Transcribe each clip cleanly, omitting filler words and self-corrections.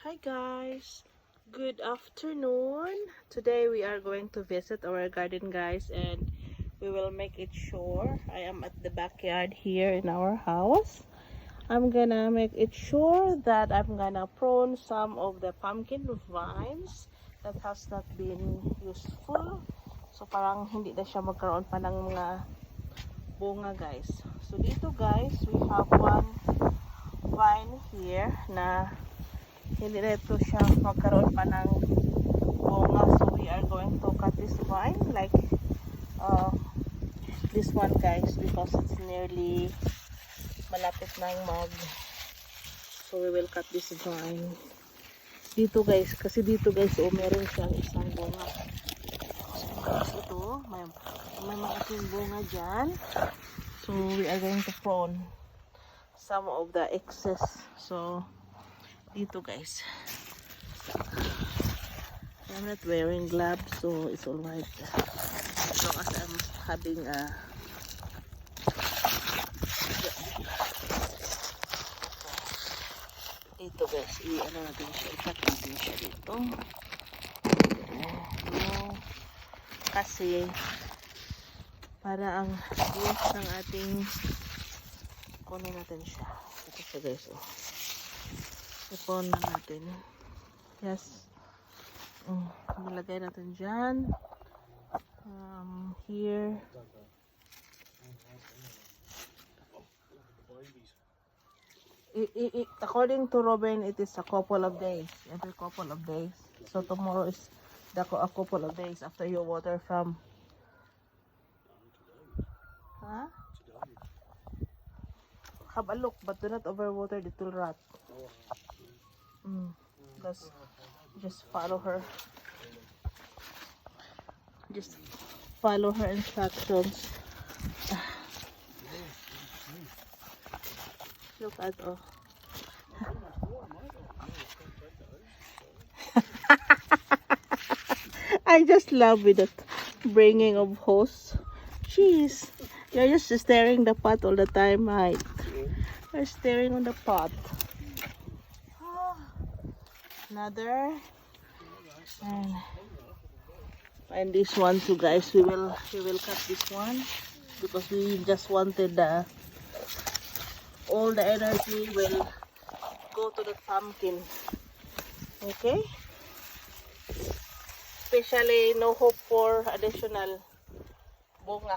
Hi guys, good afternoon. Today we are going to visit our garden guys, and we will make it sure. I am at the backyard here in our house. I'm gonna make it sure that I'm gonna prune some of the pumpkin vines that has not been useful. So parang hindi na siya magkaroon pa ng mga bunga guys. So dito guys, we have one vine here na hindi na ito siya magkaroon pa ng bunga, so we are going to cut this vine like this one guys, because it's nearly malapit nang so we will cut this vine dito guys, kasi dito guys meron siyang isang bunga. So guys, ito may malaking bunga dyan, so we are going to prune some of the excess. So dito guys, I'm not wearing gloves, so it's alright as long as I'm having a dito guys, i-ano natin siya, i-cut natin siya dito. Kasi para ang yes ng ating kunin natin siya. Ito siya guys, ipon na natin. Yes. Ilagay natin dyan. Here. According to Robin, it is a couple of days. Every couple of days. So tomorrow is a couple of days after you water from. Huh? Have a look, but do not overwater, it will rot. Just follow her. Just follow her instructions. Look at I just love with that bringing of hose. Jeez, you're just staring the pot all the time, right? You're staring on the pot. Another, and this one too, guys. We will cut this one because we just wanted all the energy will go to the pumpkin. Okay. Especially no hope for additional bunga.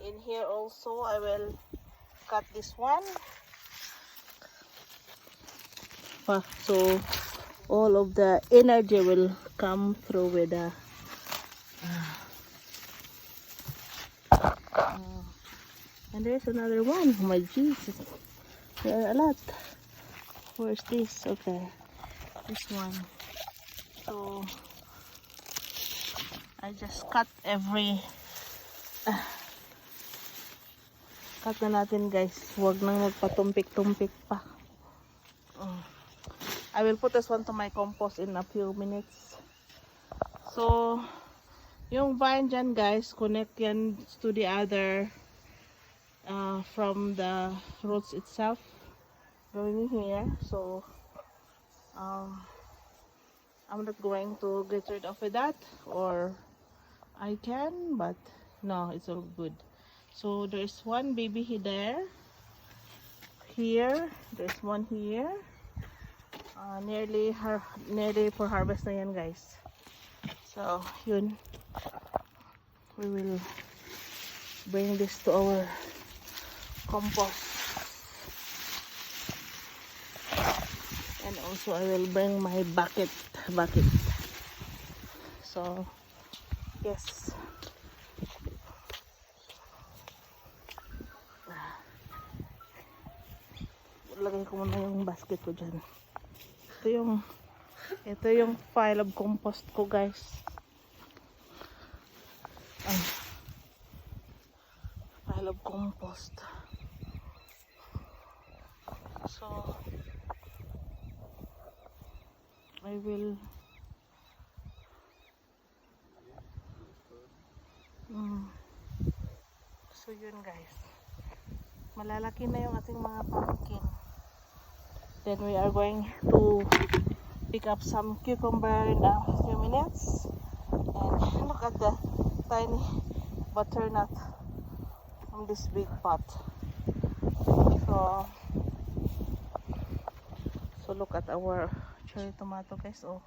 In here also I will cut this one. So all of the energy will come through with the and there's another one. Oh my Jesus, there are a lot. Where's this? Okay, this one. So I just cut every cut na natin guys, huwag nang magpatumpik-tumpik pa. I will put this one to my compost in a few minutes. So yung vine dyan guys, connect yan to the other from the roots itself going here. So I'm not going to get rid of that, or I can, but no, it's all good. So there's one baby there, there's one here. Nearly for harvest na yan guys. So yun, we will bring this to our compost, and also I will bring my bucket. So yes, lagay ko muna yung basket ko dyan. Ito yung pile of compost ko guys. Pile of compost. So I will so yun guys, malalaki na yung ating mga pumpkin. Then we are going to pick up some cucumber in a few minutes. And look at the tiny butternut from this big pot. So look at our cherry tomato, guys. Oh,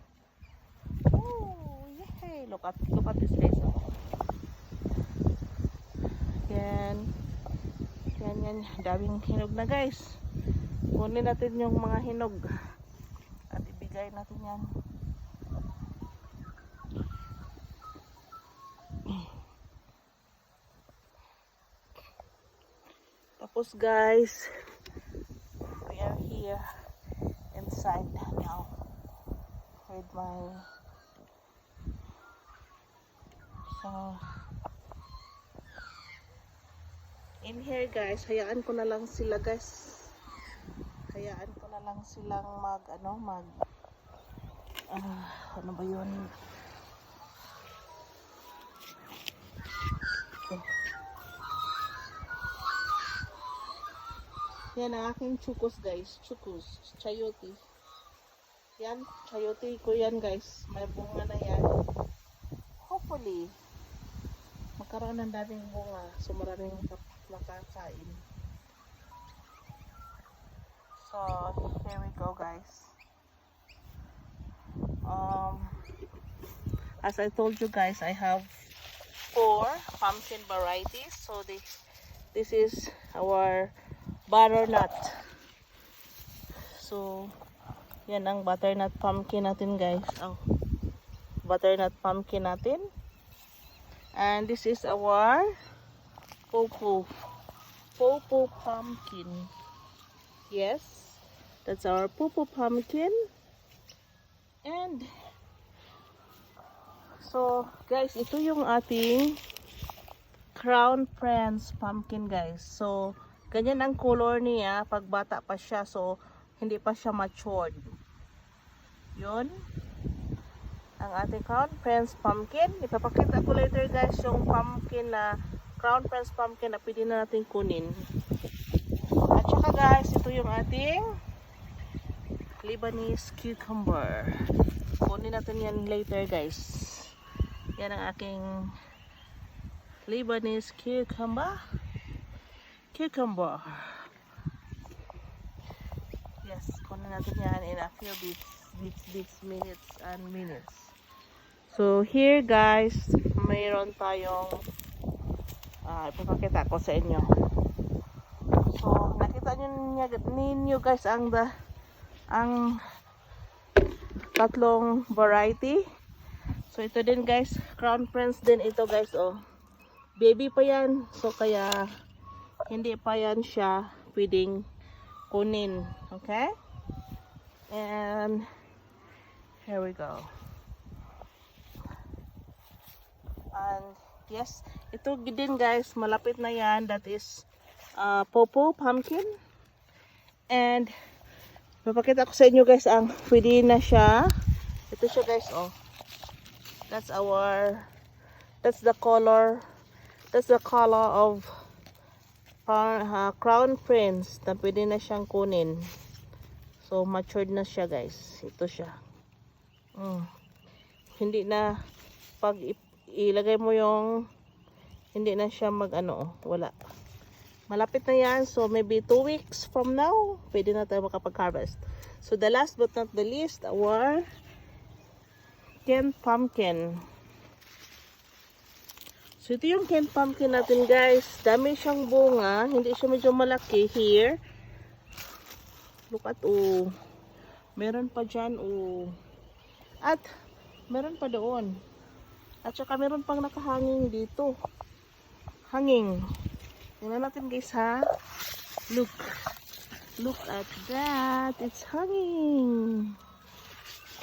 yay! Look at this, guys. Oh. Yan. Daming hinog na, guys. Kunin natin yung mga hinog at ibigay natin yan. Tapos, guys, we are here inside now with my in here, guys. Hayaan ko na lang sila, guys. Hayaan ko na lang silang ano ba yun? Yan ang aking chukos, guys. Chukos, chayote. Yan, chayote ko yan, guys. May bunga na yan. Hopefully, magkaroon ng daming bunga. So, maraming makakain. So, here we go, guys. As I told you guys, I have 4 pumpkin varieties. So, this is our butternut. So, yan ang butternut pumpkin natin, guys. Oh, butternut pumpkin natin. And this is our pawpaw pumpkin. Yes, that's our pawpaw pumpkin. And so, guys, ito yung ating Crown Prince pumpkin, guys. So, ganyan ang color niya pag bata pa siya. So, hindi pa siya matured. Yun ang ating Crown Prince pumpkin. Ipapakita ko later, guys, yung pumpkin na Crown Prince pumpkin na pwede na natin kunin. At saka, guys, ito yung ating Lebanese cucumber. Kunin natin yan later, guys. Yan ang aking Lebanese cucumber. Yes, kunin natin yan in a few minutes. So here, guys, mayroon tayong ipapakita ko sa inyo. So nakita ninyo guys ang tatlong variety. So ito din, guys, Crown Prince din ito, guys. Oh, baby pa yan, so kaya hindi pa yan siya pwedeng kunin. Okay, and here we go. And yes, ito din, guys, malapit na yan. That is pawpaw pumpkin. And papakita ko sa inyo, guys, ang pwede na siya. Ito siya, guys. Oh, that's the color of Crown Prince na pwede na siyang kunin. So matured na siya, guys. Ito siya. Hindi na pag ilagay mo yung hindi na siya wala. Malapit na yan. So maybe 2 weeks from now pwede na tayo makapag-harvest. So the last but not the least, our canned pumpkin. So ito yung canned pumpkin natin, guys. Dami siyang bunga. Hindi siya medyo malaki here. Look at, oh. Meron pa dyan, oh. At meron pa doon. At saka meron pang nakahanging dito. Hanging. Tingnan natin, guys, ha. Look at that. It's hanging.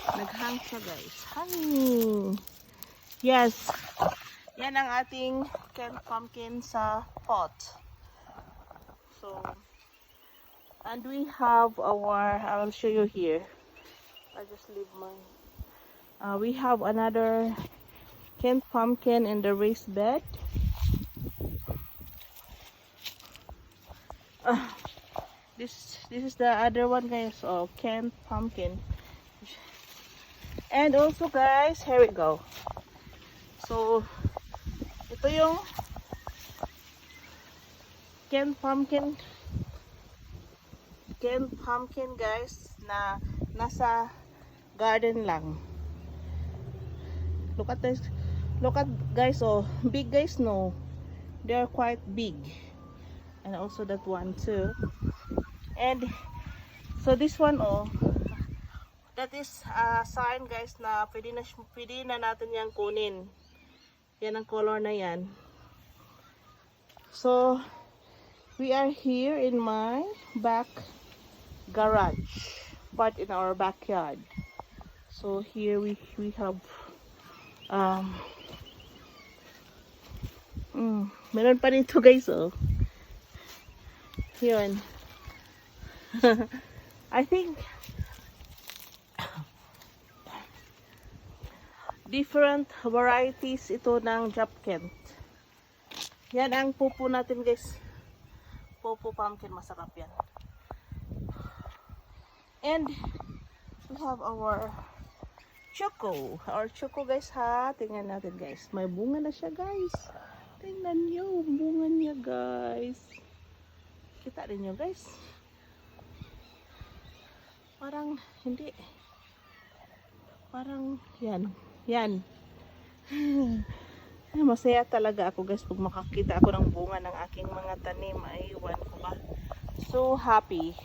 Naghang siya, guys. Hanging. Yes. Yan ang ating canned pumpkin sa pot. So, and we have our, I will show you here. I just leave mine. We have another canned pumpkin in the raised bed. This is the other one, guys. Oh, canned pumpkin. And also, guys, here we go. So ito yung canned pumpkin guys na nasa garden lang. Look at this. Look at guys, oh, big guys, no, they are quite big. And also that one too. And so this one, oh, that is a sign, guys, na pwede na natin yang kunin. Yan ang color na yan. So we are here in my back garage, but in our backyard. So here we have meron pa dito, guys, oh. Yun. I think different varieties ito ng Japkent. Yan ang pupo natin, guys. Pupo pumpkin, masarap yan. And we have our choco. Our choco, guys, ha. Tingnan natin, guys. May bunga na siya, guys. Tingnan nyo, bunga niya, guys. Kita rin nyo, guys. Parang, hindi. Parang, yan. Yan. Masaya talaga ako, guys, pag makakita ako ng bunga ng aking mga tanim. Ay, iwan ko ba. So happy.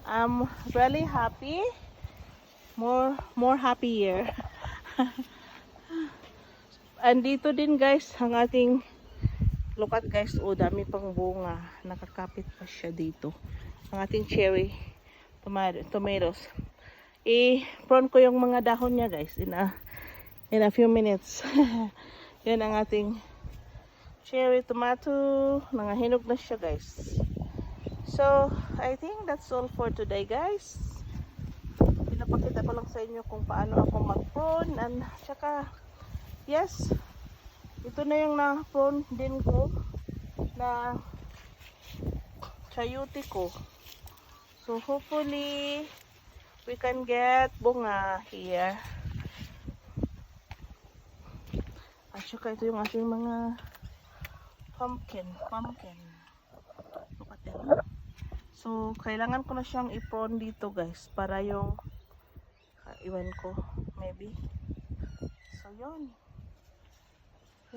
I'm really happy. More happier. And dito din, guys, ang ating, look at, guys, oh, dami pang bunga. Nakakapit pa siya dito. Ang ating cherry tomatoes. I-prune ko yung mga dahon niya, guys, in a few minutes. Yan ang ating cherry tomato. Nangahinog na siya, guys. So I think that's all for today, guys. Pinapakita ko lang sa inyo kung paano ako mag-prune. And tsaka, yes, ito na yung na-prune din ko na chayote ko. So hopefully we can get bunga here. At saka ito yung ating mga pumpkin. Look at them. So kailangan ko na siyang i-prune dito, guys, para yung iwan ko maybe. So yun.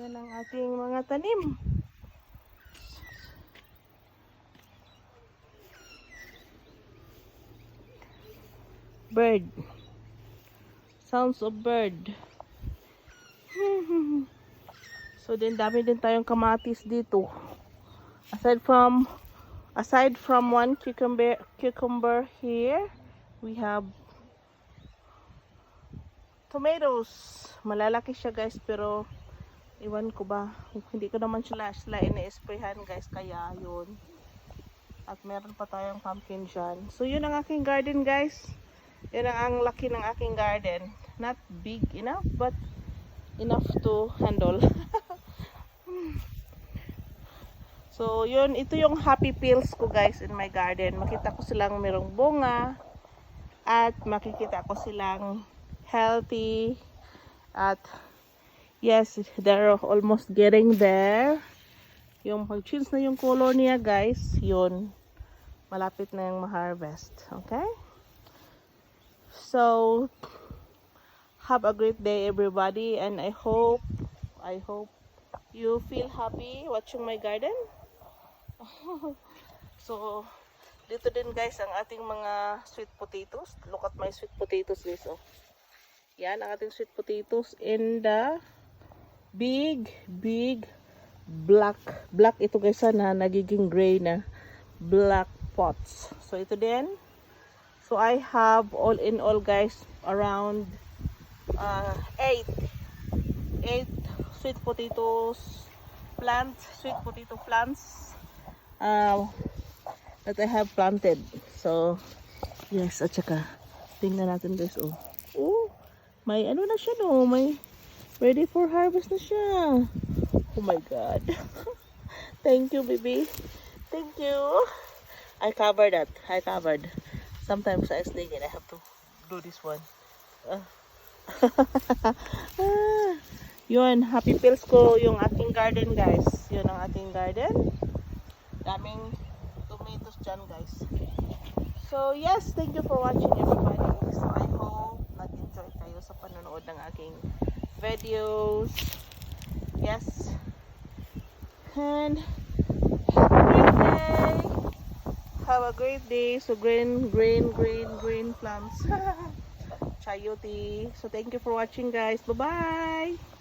Yan ang ating mga tanim. Bird. Sounds of bird. So din dami din tayong kamatis dito. Aside from one cucumber here, we have tomatoes. Malalaki siya, guys, pero iwan ko ba, hindi ko naman sila ina-sprayhan, guys, kaya yun. At meron pa tayong pumpkin dyan. So yun ang aking garden, guys. Yun ang laki ng aking garden. Not big enough, but enough to handle. So yun, ito yung happy pills ko, guys, in my garden. Makita ko silang merong bunga, at makikita ko silang healthy, at yes, they're almost getting there. Yung pag-change na yung color niya, guys, yun, malapit na yung ma-harvest. Okay? So have a great day, everybody, and I hope you feel happy watching my garden. So dito din, guys, ang ating mga sweet potatoes. Look at my sweet potatoes, guys, oh. Yan ang ating sweet potatoes in the big black ito, guys, na nagiging gray na black pots. So ito din. So I have all in all, guys, around 8 sweet potato plants that I have planted. So yes, at saka tingnan natin, guys, oh. Oh, may ano na siya, no, may ready for harvest na siya. Oh my god. Thank you, baby. Thank you. I covered that. I covered. Sometimes I sneak it. I have to do this one. Ah. Yun, happy pills ko yung ating garden, guys. Yun ang ating garden. Daming tomatoes dyan, guys. So, yes, thank you for watching, everybody. So, I hope nag-enjoy kayo sa panonood ng aking videos. Yes. And have a great day. So green plants. Chayote. So thank you for watching, guys. Bye bye.